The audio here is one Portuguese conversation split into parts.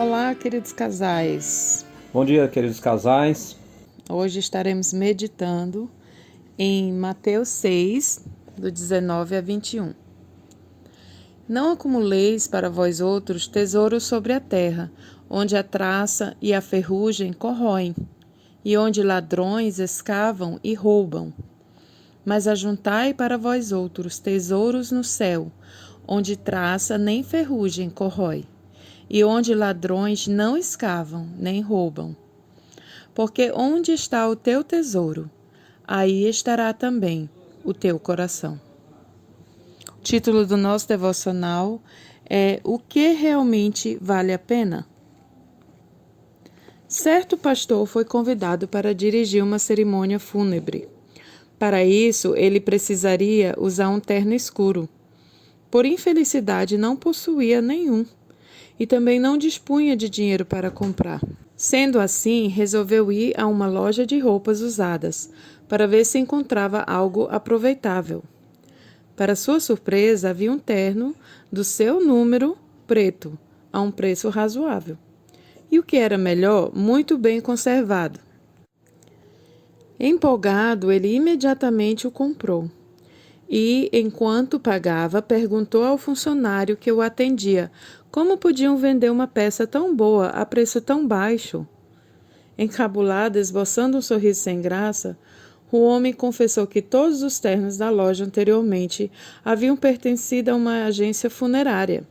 Olá, queridos casais. Bom dia, queridos casais. Hoje estaremos meditando em Mateus 6, do 19 a 21. Não acumuleis para vós outros tesouros sobre a terra, onde a traça e a ferrugem corroem, e onde ladrões escavam e roubam. Mas ajuntai para vós outros tesouros no céu, onde traça nem ferrugem corrói, e onde ladrões não escavam nem roubam. Porque onde está o teu tesouro, aí estará também o teu coração. O título do nosso devocional é O que realmente vale a pena? Certo pastor foi convidado para dirigir uma cerimônia fúnebre. Para isso, ele precisaria usar um terno escuro. Por infelicidade, não possuía nenhum e também não dispunha de dinheiro para comprar. Sendo assim, resolveu ir a uma loja de roupas usadas para ver se encontrava algo aproveitável. Para sua surpresa, havia um terno do seu número preto, a um preço razoável. E o que era melhor, muito bem conservado. Empolgado, ele imediatamente o comprou. E, enquanto pagava, perguntou ao funcionário que o atendia como podiam vender uma peça tão boa a preço tão baixo. Encabulado, esboçando um sorriso sem graça, o homem confessou que todos os ternos da loja anteriormente haviam pertencido a uma agência funerária,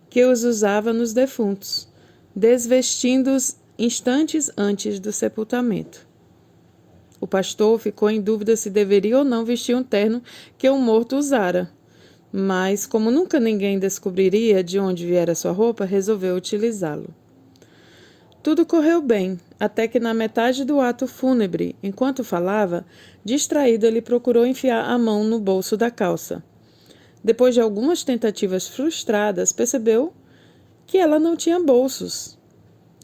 que os usava nos defuntos, desvestindo-os instantes antes do sepultamento. O pastor ficou em dúvida se deveria ou não vestir um terno que o morto usara, mas, como nunca ninguém descobriria de onde viera sua roupa, resolveu utilizá-lo. Tudo correu bem, até que na metade do ato fúnebre, enquanto falava, distraído, ele procurou enfiar a mão no bolso da calça. Depois de algumas tentativas frustradas, percebeu que ela não tinha bolsos.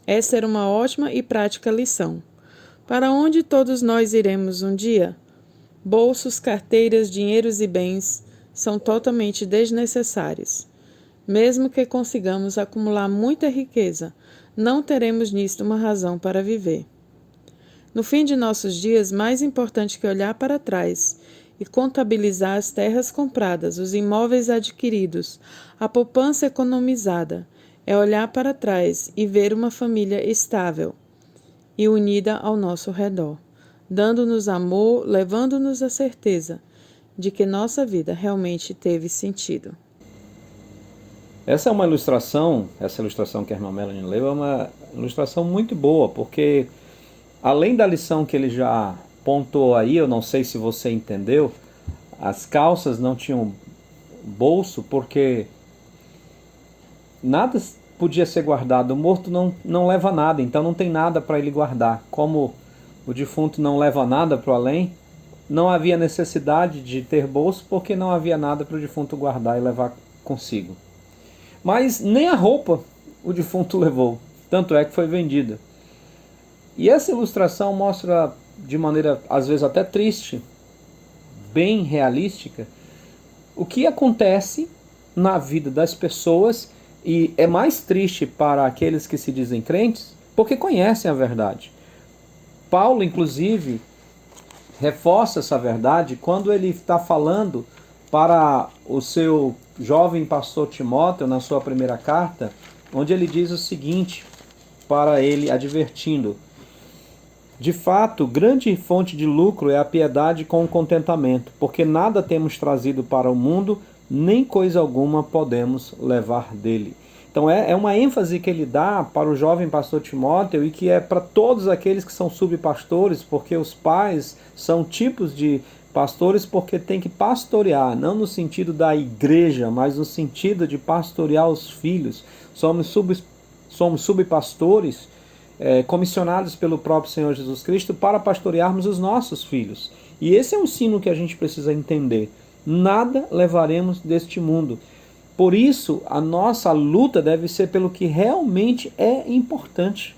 Essa era uma ótima e prática lição. Para onde todos nós iremos um dia? Bolsos, carteiras, dinheiros e bens são totalmente desnecessários. Mesmo que consigamos acumular muita riqueza, não teremos nisto uma razão para viver. No fim de nossos dias, mais importante que olhar para trás e contabilizar as terras compradas, os imóveis adquiridos, a poupança economizada, é olhar para trás e ver uma família estável e unida ao nosso redor, dando-nos amor, levando-nos a certeza de que nossa vida realmente teve sentido. Essa ilustração que a irmã Melanie leu é uma ilustração muito boa, porque além da lição que ele já pontuou aí, eu não sei se você entendeu, as calças não tinham bolso porque nada podia ser guardado. O morto não leva nada, então não tem nada para ele guardar. Como o defunto não leva nada para o além, não havia necessidade de ter bolso porque não havia nada para o defunto guardar e levar consigo. Mas nem a roupa o defunto levou, tanto é que foi vendida. E essa ilustração mostra de maneira às vezes até triste, bem realística, o que acontece na vida das pessoas. E é mais triste para aqueles que se dizem crentes, porque conhecem a verdade. Paulo, inclusive, reforça essa verdade quando ele está falando para o seu jovem pastor Timóteo, na sua primeira carta, onde ele diz o seguinte, para ele advertindo: de fato, grande fonte de lucro é a piedade com o contentamento, porque nada temos trazido para o mundo, nem coisa alguma podemos levar dele. Então é uma ênfase que ele dá para o jovem pastor Timóteo e que é para todos aqueles que são subpastores, porque os pais são tipos de pastores porque tem que pastorear, não no sentido da igreja, mas no sentido de pastorear os filhos. Somos subpastores comissionados pelo próprio Senhor Jesus Cristo para pastorearmos os nossos filhos. E esse é um ensino que a gente precisa entender. Nada levaremos deste mundo. Por isso, a nossa luta deve ser pelo que realmente é importante,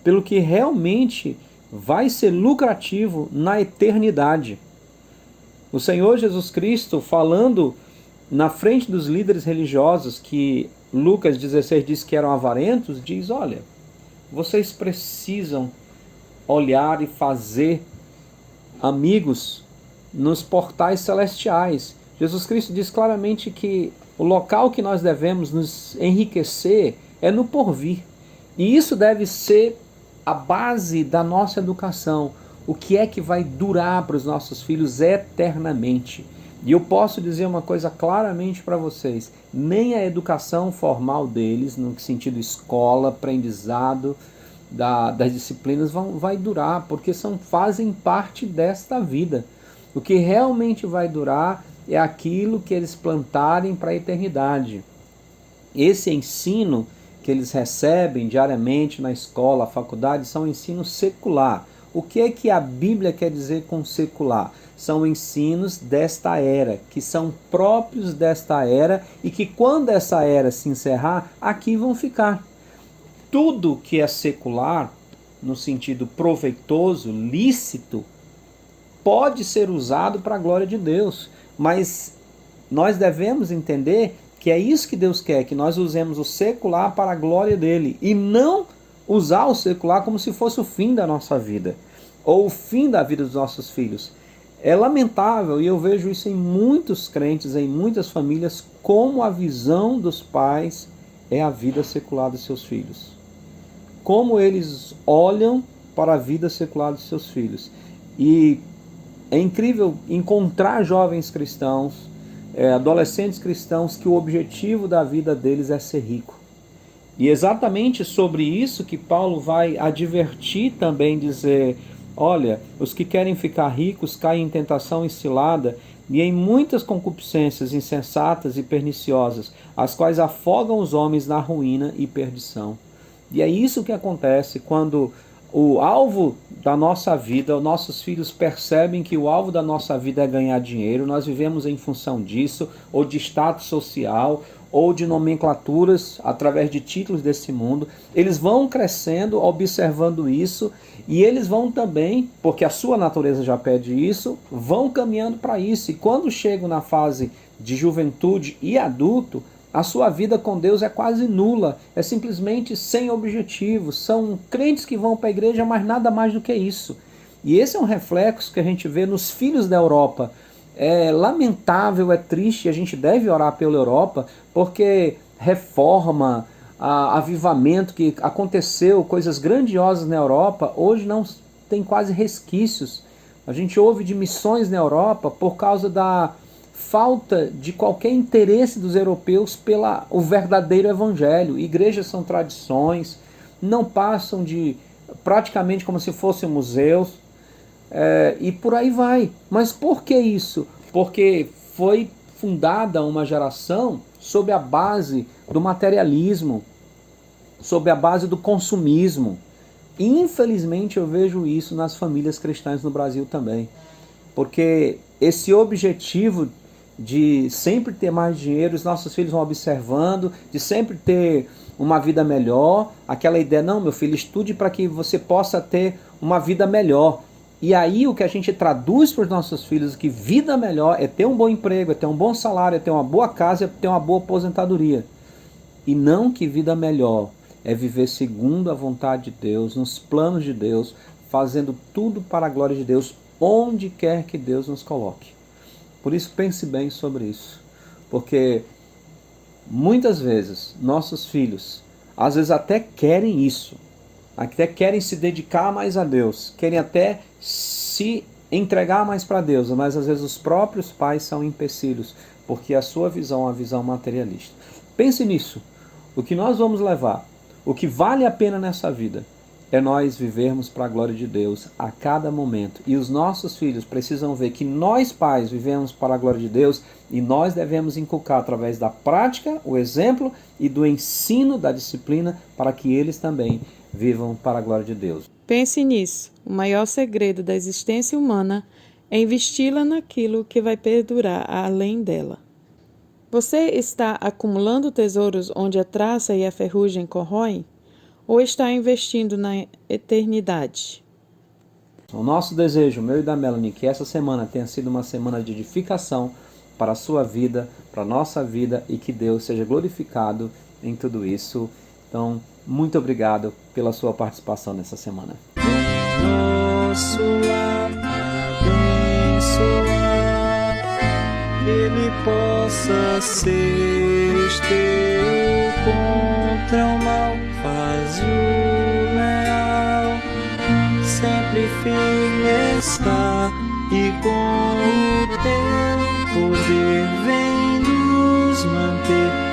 pelo que realmente vai ser lucrativo na eternidade. O Senhor Jesus Cristo, falando na frente dos líderes religiosos que Lucas 16 diz que eram avarentos, diz, olha, vocês precisam olhar e fazer amigos nos portais celestiais. Jesus Cristo diz claramente que o local que nós devemos nos enriquecer é no porvir. E isso deve ser a base da nossa educação. O que é que vai durar para os nossos filhos eternamente? E eu posso dizer uma coisa claramente para vocês: nem a educação formal deles, no sentido escola, aprendizado das disciplinas, vai durar, porque fazem parte desta vida. O que realmente vai durar é aquilo que eles plantarem para a eternidade. Esse ensino que eles recebem diariamente na escola, faculdade, são ensino secular. O que é que a Bíblia quer dizer com secular? São ensinos desta era, que são próprios desta era e que quando essa era se encerrar, aqui vão ficar. Tudo que é secular, no sentido proveitoso, lícito, pode ser usado para a glória de Deus, mas nós devemos entender que é isso que Deus quer, que nós usemos o secular para a glória dele, e não usar o secular como se fosse o fim da nossa vida, ou o fim da vida dos nossos filhos. É lamentável, e eu vejo isso em muitos crentes, em muitas famílias, como a visão dos pais é a vida secular dos seus filhos. Como eles olham para a vida secular dos seus filhos. E é incrível encontrar jovens cristãos, adolescentes cristãos, que o objetivo da vida deles é ser rico. E exatamente sobre isso que Paulo vai advertir também, dizer, olha, os que querem ficar ricos caem em tentação e cilada e em muitas concupiscências insensatas e perniciosas, as quais afogam os homens na ruína e perdição. E é isso que acontece quando o alvo da nossa vida, os nossos filhos percebem que o alvo da nossa vida é ganhar dinheiro, nós vivemos em função disso, ou de status social, ou de nomenclaturas através de títulos desse mundo. Eles vão crescendo, observando isso, e eles vão também, porque a sua natureza já pede isso, vão caminhando para isso. E quando chegam na fase de juventude e adulto, a sua vida com Deus é quase nula, é simplesmente sem objetivo. São crentes que vão para a igreja, mas nada mais do que isso. E esse é um reflexo que a gente vê nos filhos da Europa. É lamentável, é triste, a gente deve orar pela Europa, porque reforma, avivamento que aconteceu, coisas grandiosas na Europa, hoje não tem quase resquícios. A gente ouve de missões na Europa por causa da falta de qualquer interesse dos europeus o verdadeiro evangelho. Igrejas são tradições, não passam de praticamente como se fossem museus, e por aí vai. Mas por que isso? Porque foi fundada uma geração sob a base do materialismo, sob a base do consumismo. E infelizmente eu vejo isso nas famílias cristãs no Brasil também, porque esse objetivo de sempre ter mais dinheiro, os nossos filhos vão observando, de sempre ter uma vida melhor, aquela ideia, não, meu filho, estude para que você possa ter uma vida melhor. E aí o que a gente traduz para os nossos filhos, que vida melhor é ter um bom emprego, é ter um bom salário, é ter uma boa casa, é ter uma boa aposentadoria. E não que vida melhor é viver segundo a vontade de Deus, nos planos de Deus, fazendo tudo para a glória de Deus, onde quer que Deus nos coloque. Por isso pense bem sobre isso, porque muitas vezes nossos filhos, às vezes até querem isso, até querem se dedicar mais a Deus, querem até se entregar mais para Deus, mas às vezes os próprios pais são empecilhos, porque a sua visão é uma visão materialista. Pense nisso, o que nós vamos levar, o que vale a pena nessa vida, é nós vivermos para a glória de Deus a cada momento. E os nossos filhos precisam ver que nós pais vivemos para a glória de Deus e nós devemos inculcar através da prática, o exemplo e do ensino da disciplina para que eles também vivam para a glória de Deus. Pense nisso. O maior segredo da existência humana é investi-la naquilo que vai perdurar além dela. Você está acumulando tesouros onde a traça e a ferrugem corroem? Ou está investindo na eternidade? O nosso desejo, meu e da Melanie, que essa semana tenha sido uma semana de edificação para a sua vida, para a nossa vida, e que Deus seja glorificado em tudo isso. Então, muito obrigado pela sua participação nessa semana. Nosso lar abençoar, Ele possa ser teu contra o mal, faz o leal, sempre firme está, e com o teu poder vem nos manter.